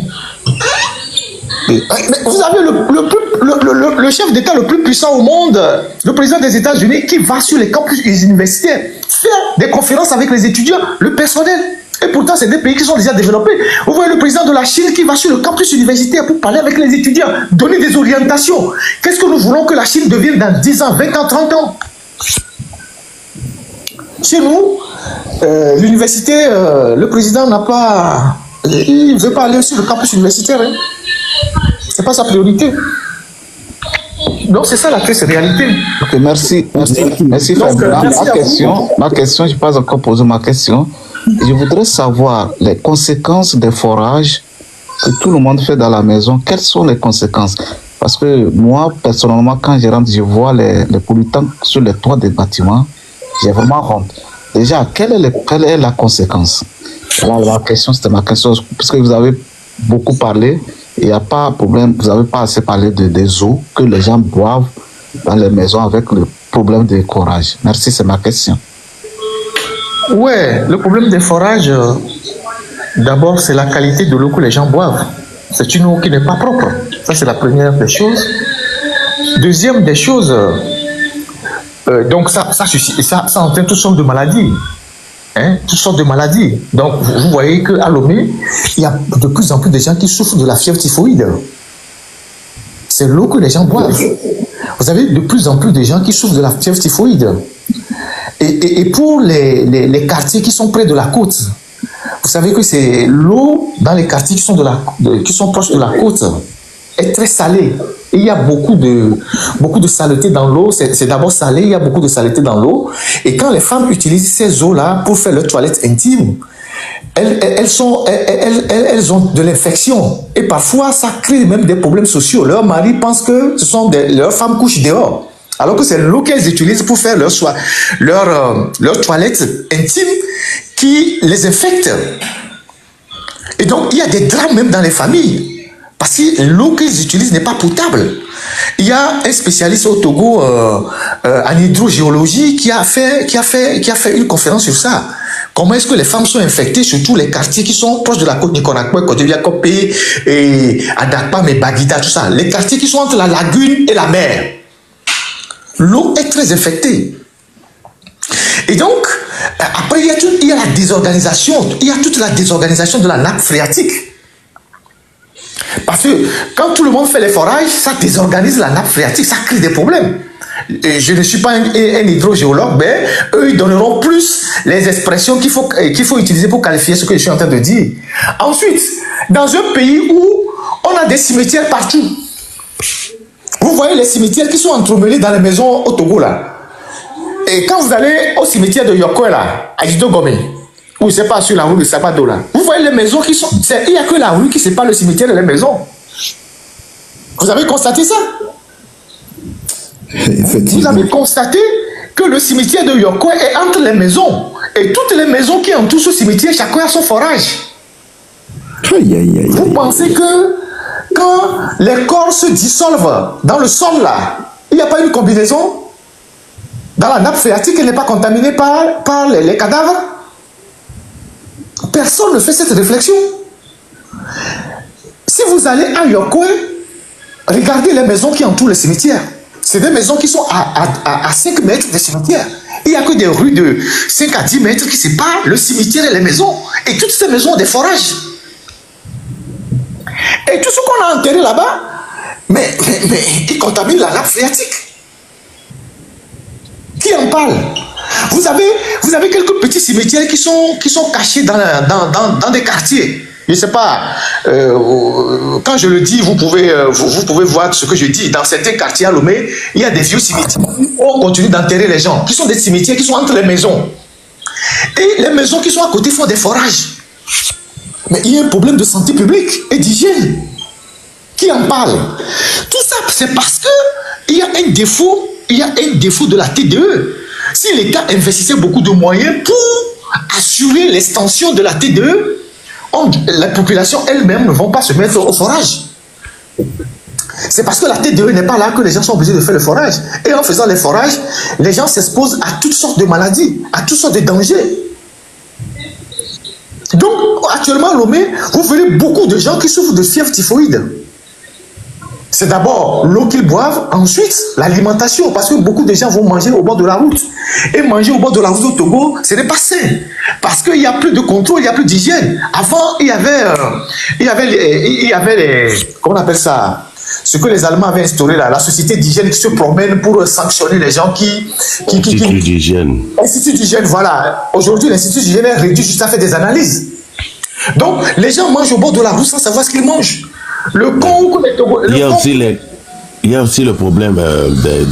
Mais vous avez le chef d'État le plus puissant au monde, le président des États-Unis, qui va sur les campus universitaires faire des conférences avec les étudiants, le personnel. Et pourtant, c'est des pays qui sont déjà développés. Vous voyez le président de la Chine qui va sur le campus universitaire pour parler avec les étudiants, donner des orientations. Qu'est-ce que nous voulons que la Chine devienne dans 10 ans, 20 ans, 30 ans? Chez nous, l'université, le président n'a pas... Il ne veut pas aller sur le campus universitaire. Hein. Ce n'est pas sa priorité. Donc c'est ça la triste réalité. Ok, merci. Donc, ma question, je n'ai pas encore posé ma question. Je voudrais savoir les conséquences des forages que tout le monde fait dans la maison. Quelles sont les conséquences? Parce que moi, personnellement, quand je rentre, je vois les pollutants sur les toits des bâtiments. J'ai vraiment honte. Déjà, quelle est la conséquence? La question, c'était ma question. Parce que vous avez beaucoup parlé. Il n'y a pas de problème. Vous n'avez pas assez parlé des eaux que les gens boivent dans les maisons avec le problème des forages. Merci, c'est ma question. Ouais, le problème des forages, d'abord, c'est la qualité de l'eau que les gens boivent. C'est une eau qui n'est pas propre. Ça, c'est la première des choses. Deuxième des choses, donc ça entraîne toutes sortes de maladies. Hein, toutes sortes de maladies. Donc, vous voyez qu'à Lomé, il y a de plus en plus de gens qui souffrent de la fièvre typhoïde. C'est l'eau que les gens boivent. Vous avez de plus en plus de gens qui souffrent de la fièvre typhoïde. Et pour les quartiers qui sont près de la côte, vous savez que c'est l'eau dans les quartiers qui sont proches de la côte est très salée. Et il y a beaucoup de saleté dans l'eau. C'est d'abord salé, il y a beaucoup de saleté dans l'eau. Et quand les femmes utilisent ces eaux-là pour faire leur toilette intime, elles ont de l'infection. Et parfois, ça crée même des problèmes sociaux. Leur mari pense que leurs femmes couchent dehors. Alors que c'est l'eau qu'elles utilisent pour faire leur toilette intime qui les infecte. Et donc, il y a des drames même dans les familles. Parce que l'eau qu'ils utilisent n'est pas potable. Il y a un spécialiste au Togo en hydrogéologie qui a fait une conférence sur ça. Comment est-ce que les femmes sont infectées, surtout les quartiers qui sont proches de la côte Nikonakwe, Côte d'Ivoire, Kopé, et Adakpam et Baguida, tout ça. Les quartiers qui sont entre la lagune et la mer. L'eau est très infectée. Et donc, après, il y a la désorganisation. Il y a toute la désorganisation de la nappe phréatique. Parce que quand tout le monde fait les forages, ça désorganise la nappe phréatique, ça crée des problèmes. Et je ne suis pas un hydrogéologue, mais eux, ils donneront plus les expressions qu'il faut utiliser pour qualifier ce que je suis en train de dire. Ensuite, dans un pays où on a des cimetières partout, vous voyez les cimetières qui sont entremêlés dans les maisons au Togo, là. Et quand vous allez au cimetière de Yokwe, là, à Idogome, ou c'est pas sur la rue de Sabado, là, vous voyez les maisons qui sont... Il n'y a que la rue qui sépare le cimetière et les maisons. Vous avez constaté ça? Vous avez constaté que le cimetière de Yokwe est entre les maisons. Et toutes les maisons qui entourent ce cimetière, chacun a son forage. Vous pensez que quand les corps se dissolvent dans le sol, là, il n'y a pas une combinaison? Dans la nappe phréatique, elle n'est pas contaminée par les cadavres? Personne ne fait cette réflexion. Si vous allez à Yokwe, regardez les maisons qui entourent le cimetière. C'est des maisons qui sont à 5 mètres des cimetières. Il n'y a que des rues de 5 à 10 mètres qui séparent le cimetière et les maisons. Et toutes ces maisons ont des forages. Et tout ce qu'on a enterré là-bas, mais ils contaminent la nappe phréatique. Qui en parle? Vous avez quelques petits cimetières qui sont cachés dans des quartiers. Je ne sais pas, quand je le dis, vous pouvez voir ce que je dis. Dans certains quartiers à Lomé, il y a des vieux cimetières où on continue d'enterrer les gens, qui sont des cimetières qui sont entre les maisons. Et les maisons qui sont à côté font des forages. Mais il y a un problème de santé publique et d'hygiène. Qui en parle? Tout ça, c'est parce qu'il y a un défaut, de la TDE. Si l'État investissait beaucoup de moyens pour assurer l'extension de la TDE, la population elle-même ne vont pas se mettre au forage. C'est parce que la TDE n'est pas là que les gens sont obligés de faire le forage. Et en faisant les forages, les gens s'exposent à toutes sortes de maladies, à toutes sortes de dangers. Donc, actuellement, à Lomé, vous verrez beaucoup de gens qui souffrent de fièvre typhoïde. C'est d'abord l'eau qu'ils boivent, ensuite l'alimentation, parce que beaucoup de gens vont manger au bord de la route. Et manger au bord de la route au Togo, ce n'est pas sain, parce qu'il n'y a plus de contrôle, il n'y a plus d'hygiène. Avant, il y avait les, comment on appelle ça, ce que les Allemands avaient instauré là, la société d'hygiène qui se promène pour sanctionner les gens Institut d'hygiène. Institut d'hygiène, voilà. Aujourd'hui, l'institut d'hygiène est réduit juste à faire des analyses. Donc, les gens mangent au bord de la route sans savoir ce qu'ils mangent. Il y a aussi le problème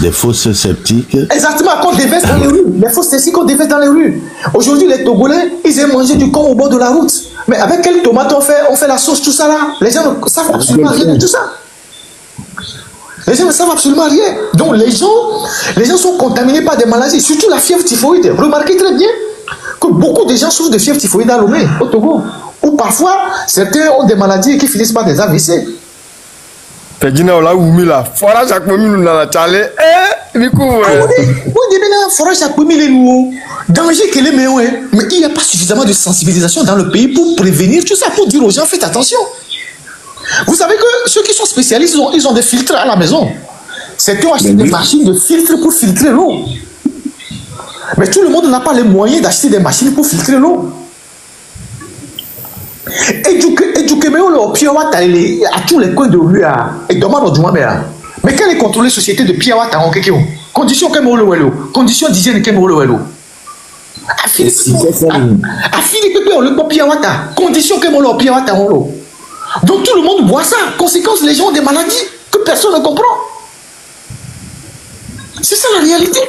des fosses septiques. Exactement, qu'on déverse dans les rues. Les fosses septiques qu'on déverse dans les rues. Aujourd'hui, les Togolais, ils aiment manger du con au bord de la route. Mais avec quelle tomate on fait la sauce, tout ça là? Les gens ne savent absolument rien de tout ça. Les gens ne savent absolument rien. Donc les gens sont contaminés par des maladies, surtout la fièvre typhoïde. Remarquez très bien que beaucoup de gens souffrent de fièvre typhoïde à Lomé, au Togo. Ou parfois, certains ont des maladies qui finissent par des AVC. Pegina là où là, forage à Kwemi nous la chale. Du coup, forage à Kwemi nous danger que les meilleurs. Mais il n'y a pas suffisamment de sensibilisation dans le pays pour prévenir tout ça, pour dire aux gens faites attention. Vous savez que ceux qui sont spécialistes, ils ont des filtres à la maison. Certains ont acheté des machines de filtres pour filtrer l'eau. Mais tout le monde n'a pas les moyens d'acheter des machines pour filtrer l'eau. À tous les coins de rue, et demande au Douamé. Mais quelle est contrôlée société de Piawata en Kekeo? Conditions d'hygiène. A Philippe on le boit Piawata. Condition que mon le Piawata. Donc tout le monde boit ça. Conséquence, les gens ont des maladies que personne ne comprend. C'est ça la réalité.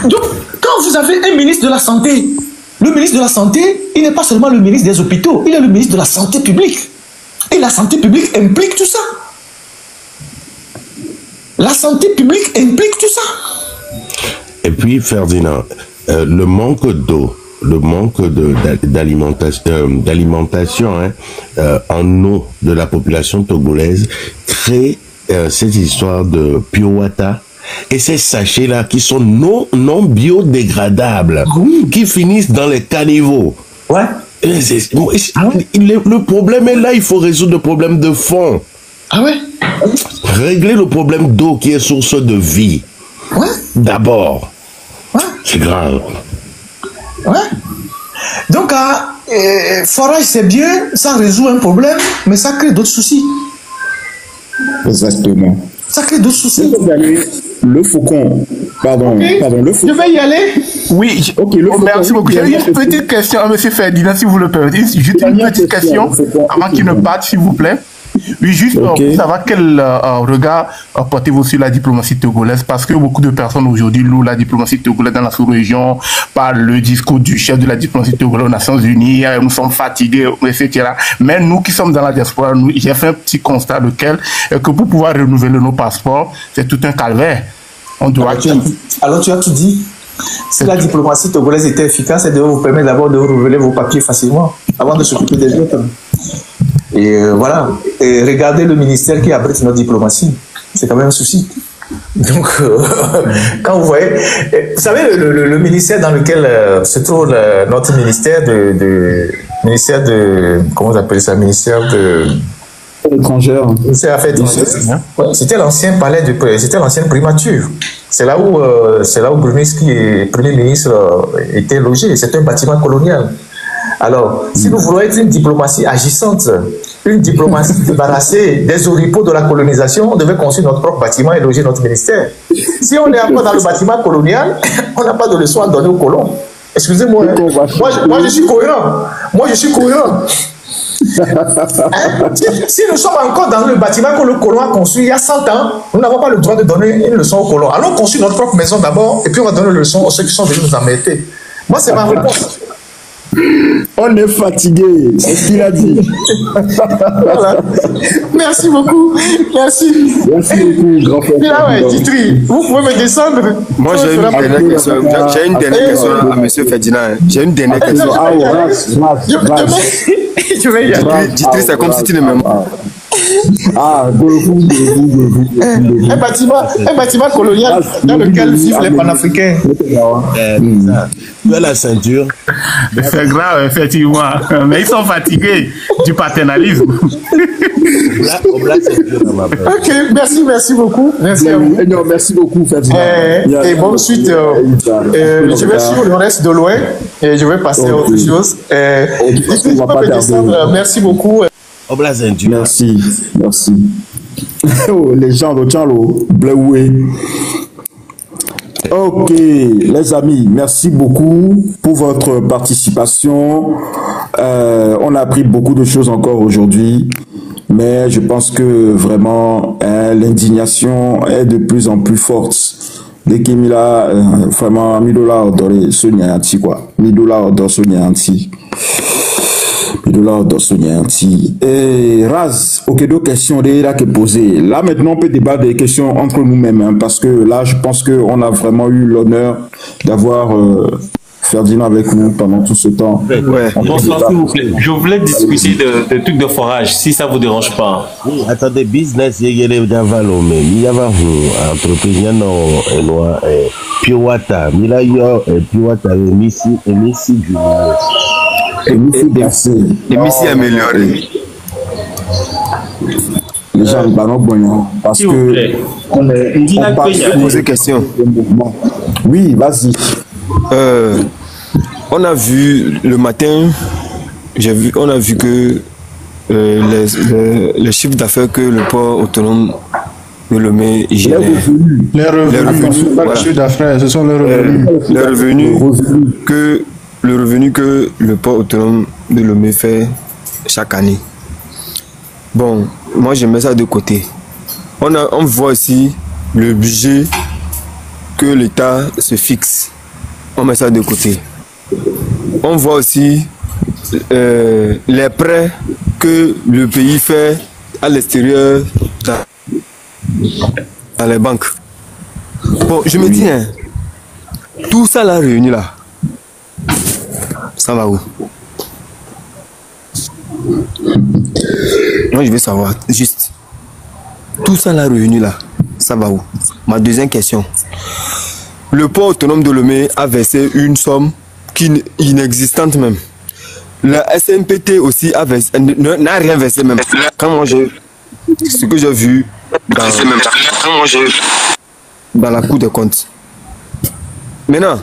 Donc, quand vous avez un ministre de la Santé, le ministre de la Santé, il n'est pas seulement le ministre des hôpitaux, il est le ministre de la Santé publique. Et la santé publique implique tout ça. La santé publique implique tout ça. Et puis, Ferdinand, le manque d'eau, le manque d'alimentation en eau de la population togolaise crée cette histoire de Piawata et ces sachets-là qui sont non biodégradables, qui finissent dans les caniveaux. Ouais. Le problème est là, il faut résoudre le problème de fond. Ah ouais? Régler le problème d'eau qui est source de vie. Ouais. D'abord. Ouais. C'est grave. Ouais. Donc, forage, c'est bien, ça résout un problème, mais ça crée d'autres soucis. Exactement. Ça crée d'autres soucis. Le faucon. Pardon, le faucon. Je vais y aller. Oui, merci beaucoup. J'ai une petite question à M. Ferdinand, si vous le permettez. Juste une petite question avant qu'il ne parte, s'il vous plaît. Oui, juste pour savoir quel regard portez-vous sur la diplomatie togolaise, parce que beaucoup de personnes aujourd'hui louent la diplomatie togolaise dans la sous-région par le discours du chef de la diplomatie togolaise aux Nations Unies, nous sommes fatigués, etc. Mais nous qui sommes dans la diaspora, j'ai fait un petit constat lequel que pour pouvoir renouveler nos passeports, c'est tout un calvaire. On doit alors tu as tout dit. Si la diplomatie togolaise était efficace, elle devait vous permettre d'abord de renouveler vos papiers facilement avant de s'occuper des autres. Et voilà. Et regardez le ministère qui abrite notre diplomatie. C'est quand même un souci. Donc, quand vous voyez... vous savez, le ministère dans lequel se trouve notre ministère ministère de... Comment on appelle ça? Ministère de... étrangère. Ministère Affaires étrangères. Ouais, c'était l'ancien palais c'était l'ancienne primature. C'est là où Bruniski, Premier ministre, était logé. C'est un bâtiment colonial. Alors, si nous voulons être une diplomatie agissante, une diplomatie débarrassée des oripeaux de la colonisation, on devait construire notre propre bâtiment et loger notre ministère. Si on est encore dans le bâtiment colonial, on n'a pas de leçon à donner aux colons. Excusez-moi, moi je suis cohérent. Moi je suis cohérent. Si nous sommes encore dans le bâtiment que le colon a construit il y a 100 ans, nous n'avons pas le droit de donner une leçon aux colons. Allons construire notre propre maison d'abord et puis on va donner une leçon à ceux qui sont venus nous embêter. Moi, c'est ma réponse. On est fatigué, c'est ce qu'il a dit. Voilà. Merci beaucoup. Merci. Merci beaucoup, grand frère. Là, ouais, Titri, vous pouvez me descendre. Moi, j'ai une dernière question. J'ai une dernière question à M. Ferdinand. J'ai une dernière question. Je vais y aller. Titri, c'est comme si tu ne m'aimes pas. Un bâtiment colonial dans lequel vivent les panafricains. Tu as la ceinture. C'est grave, effectivement. Mais ils sont fatigués du paternalisme. Ok, merci beaucoup. Merci à vous. Non, merci beaucoup, Ferdinand. Et bonne suite. Je vais suivre le reste de loin et je vais passer à autre chose. Merci beaucoup. Merci. Oh, les gens de Tchalo, Bleué. Ok, les amis, merci beaucoup pour votre participation. On a appris beaucoup de choses encore aujourd'hui, mais je pense que vraiment l'indignation est de plus en plus forte. Dès qu'il y a vraiment $1000 dans Sonia Anti, quoi. $1000 dans Sonia Anti. Et Raz, ok, deux questions déjà que posées. Là, maintenant, on peut débattre des questions entre nous-mêmes, hein, parce que là, je pense qu'on a vraiment eu l'honneur d'avoir Ferdinand avec nous pendant tout ce temps. Ouais. Bonsoir, s'il vous plaît. Je voulais discuter de trucs de forage, si ça vous dérange pas. Oui, attendez, business, il y a des valomé, il y a une entreprise, il y a une Piawata, il y a une Piawata, Missi du Missi amélioré. Les gens ne parlent pas parce que on parle de poser question. Oui, vas-y. On a vu le matin, on a vu que les chiffres d'affaires que le port autonome de Lomé génère. Les revenus, pas le chiffre d'affaires, ce sont les revenus. Le revenu que le port autonome de Lomé fait chaque année. Bon, moi je mets ça de côté. On voit aussi le budget que l'État se fixe. On met ça de côté. On voit aussi les prêts que le pays fait à l'extérieur dans les banques. Bon, je me dis, hein, tout ça là réuni là, ça va où? Moi je veux savoir, juste, tout ça là réuni là, ça va où? Ma deuxième question. Le port autonome de Lomé a versé une somme inexistante même. La SNPT aussi n'a rien versé même. Quand moi j'ai ce que j'ai vu dans la Cour des comptes. Maintenant,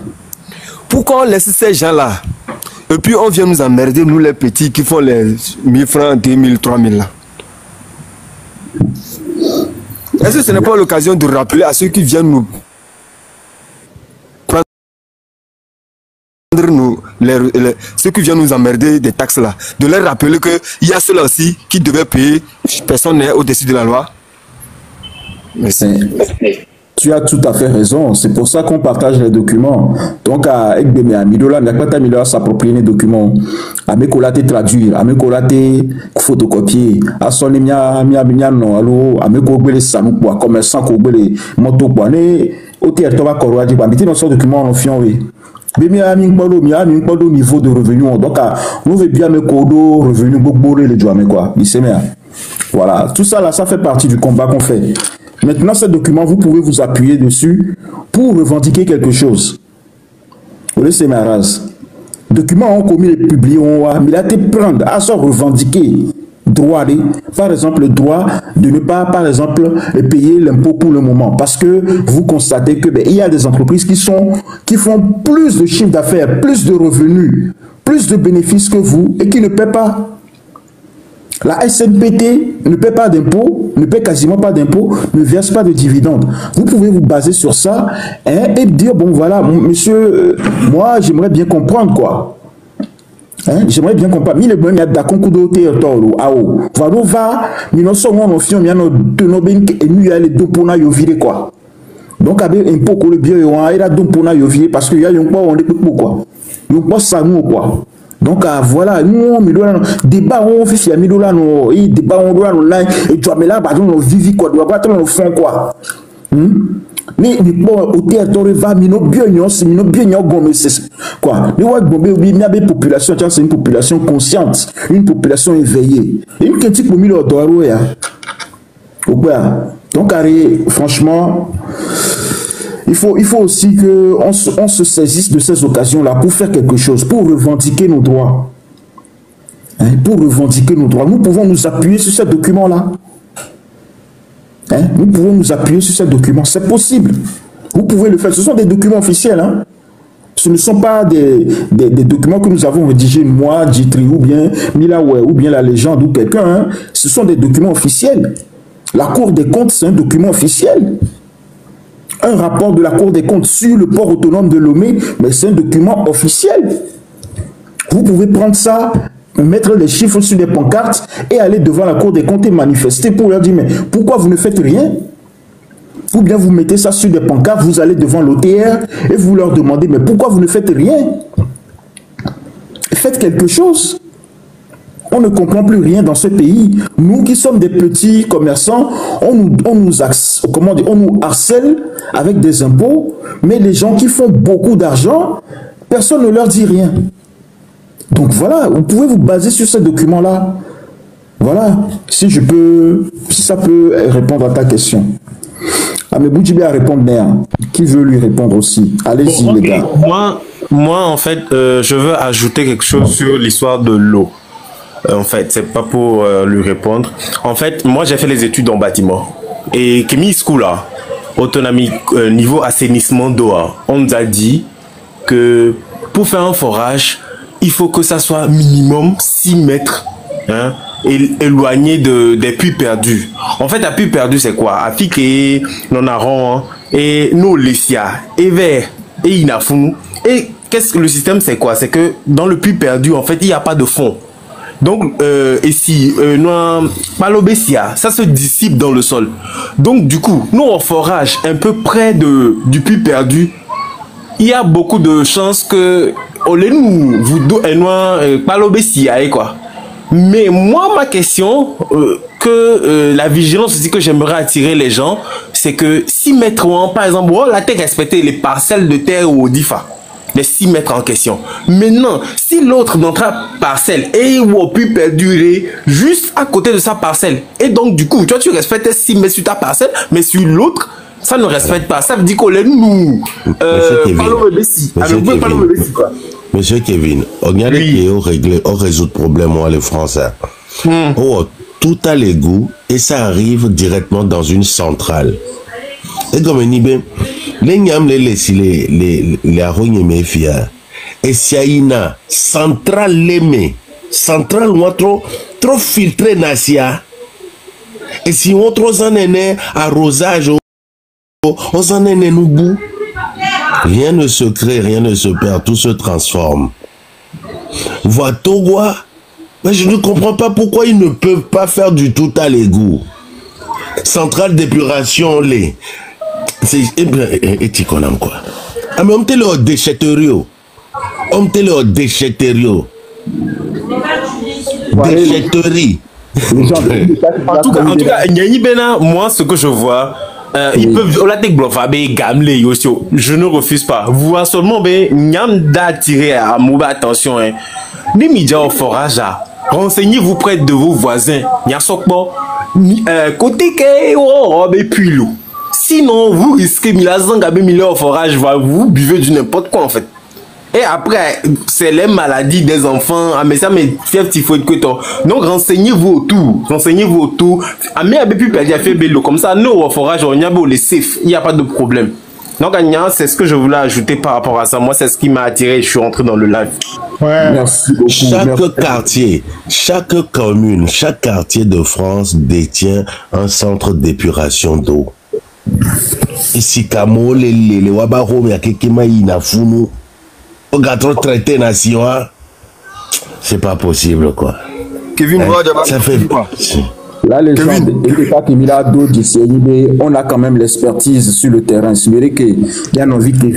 pourquoi on laisse ces gens-là et puis on vient nous emmerder, nous les petits qui font les 1000 francs, 2000, 3000 là? Est-ce que ce n'est pas l'occasion de rappeler à ceux qui viennent nous prendre ceux qui viennent nous emmerder des taxes là, de leur rappeler qu'il y a ceux-là aussi qui devaient payer, personne n'est au-dessus de la loi? Merci. Tu as tout à fait raison. C'est pour ça qu'on partage les documents. Donc, à Ekbeme, à Midola, n'a pas Midola s'approprier les documents. À mes collatés traduire, à mes collatés photocopier, à son mia non, allo, à mes collatés samou pour commerçant collatés moto pour né, au théâtre va corroger, bah, mettez dans ce document en fiant, oui. Mais à niveau de revenu. Donc, nous veut bien mes codos, revenu, beaucoup les joie, mais quoi, il s'est mis. Voilà. Tout ça là, ça fait partie du combat qu'on fait. Maintenant, ce document, vous pouvez vous appuyer dessus pour revendiquer quelque chose. Vous laissez ma race. Document, on commis les publiés, mais il a été prendre à se revendiquer droit, par exemple, le droit de ne pas, par exemple, payer l'impôt pour le moment. Parce que vous constatez que il y a des entreprises qui font plus de chiffre d'affaires, plus de revenus, plus de bénéfices que vous et qui ne paient pas. La SNPT ne paie pas d'impôts, ne paie quasiment pas d'impôts, ne verse pas de dividendes. Vous pouvez vous baser sur ça, hein, et dire, bon voilà, monsieur, moi j'aimerais bien comprendre quoi. Hein, j'aimerais bien comprendre. Il y a des concours voilà, va, mais nous sommes en fion, mais nous tenons bien et nous y a les deux pour nous virer quoi. Donc avec impôt que le bien il a deux pour nous virer parce qu'il y a un peu on est quoi. Donc pas ça nous quoi. Donc voilà, nous on débat on fait là non, et débat on doit là et tu mais là bah on vit quoi, doit pas on fond quoi. Mais bon au théâtre va mino bien gomme c'est quoi. Mais ouais bombe il y a des populations, c'est une population consciente, une population éveillée. Une critique pour mille dollars ya. Donc franchement il faut aussi qu'on se saisisse de ces occasions-là pour faire quelque chose, pour revendiquer nos droits. Hein, pour revendiquer nos droits. Nous pouvons nous appuyer sur ces documents-là. Hein, nous pouvons nous appuyer sur ces documents. C'est possible. Vous pouvez le faire. Ce sont des documents officiels. Hein. Ce ne sont pas des documents que nous avons rédigés, moi, Jitri, ou bien Milawe, ou bien la légende, ou quelqu'un. Hein. Ce sont des documents officiels. La Cour des comptes, c'est un document officiel. Un rapport de la Cour des comptes sur le port autonome de Lomé, mais c'est un document officiel. Vous pouvez prendre ça, mettre les chiffres sur des pancartes et aller devant la Cour des comptes et manifester pour leur dire, mais pourquoi vous ne faites rien? Ou bien vous mettez ça sur des pancartes, vous allez devant l'OTR et vous leur demandez, mais pourquoi vous ne faites rien? Faites quelque chose. On ne comprend plus rien dans ce pays. Nous qui sommes des petits commerçants, on nous harcèle avec des impôts, mais les gens qui font beaucoup d'argent, personne ne leur dit rien. Donc voilà, vous pouvez vous baser sur ces documents-là. Voilà, si ça peut répondre à ta question. Ah mais Boudjibé a répondu, qui veut lui répondre aussi? Allez-y les gars. Moi en fait, je veux ajouter quelque chose sur l'histoire de l'eau. En fait, c'est pas pour lui répondre. En fait, moi, j'ai fait les études en bâtiment. Et Kémy School, là, autonomie, niveau assainissement d'eau, on nous a dit que pour faire un forage, il faut que ça soit minimum 6 mètres hein, éloigné des puits perdus. En fait, à puits perdu, c'est quoi? Afrique, non aron, et nous, Lessia, et vers, et Inafunu. Et qu'est-ce que le système, c'est quoi? C'est que dans le puits perdu, en fait, il n'y a pas de fond. Donc, ici, Malobessia, ça se dissipe dans le sol. Donc, du coup, nous, on forage un peu près du puits perdu. Il y a beaucoup de chances que quoi. Mais moi, ma question, la vigilance aussi que j'aimerais attirer les gens, c'est que 6 mètres, par exemple, la terre respecter les parcelles de terre ou DIFA, les 6 mètres en question. Maintenant, si l'autre dans ta parcelle est au puits perdu juste à côté de sa parcelle, et donc du coup, toi tu respectes 6 mètres sur ta parcelle, mais sur l'autre, ça ne respecte pas. Ça veut dire qu'on est nous. Monsieur Kevin, on a régler, on résout le problème, moi, les Français. Oh, tout a les goûts et ça arrive directement dans une centrale. Et comme on dit, les nyam les arognes mes filles. Et si y a une centrale l'aimée, centrale moi trop filtré nasia. Et si on trop en est arrosage, on s'en est nous bout. Rien ne se crée, rien ne se perd, tout se transforme. Voilà Togo, mais je ne comprends pas pourquoi ils ne peuvent pas faire du tout à l'égout. Centrale d'épuration, les. Et tu connais quoi? Ah, mais on te le déchetterie. On te le déchetterie. Déchetterie. En tout cas, moi, ce que je vois, ils peuvent je ne refuse pas. Vous seulement d'attirer à mon attention. Les médias au forage, renseignez-vous près de vos voisins. Côté que puis l'eau. Sinon, vous risquez au forage, vous buvez du n'importe quoi en fait. Et après, c'est les maladies des enfants. Ah, mais ça, mais fièvre typhoïde que toi. Donc, renseignez-vous autour. Renseignez-vous autour. Ah, mais il n'y a fait bélo. Comme ça, nous, au forage, on y a les safe. Il n'y a pas de problème. Donc, c'est ce que je voulais ajouter par rapport à ça. Moi, c'est ce qui m'a attiré. Je suis entré dans le live. Ouais. Merci beaucoup. Chaque quartier, chaque commune, chaque quartier de France détient un centre d'épuration d'eau. Ici, Kamo, les Wabaro, il y a quelqu'un qui n'a foutu. Au gâteau traité nation, c'est pas possible quoi. Kevin, ça fait quoi? La légende et pas qu'il a d'autres on a quand même l'expertise sur le terrain. C'est vrai qu'il y a nos vies qui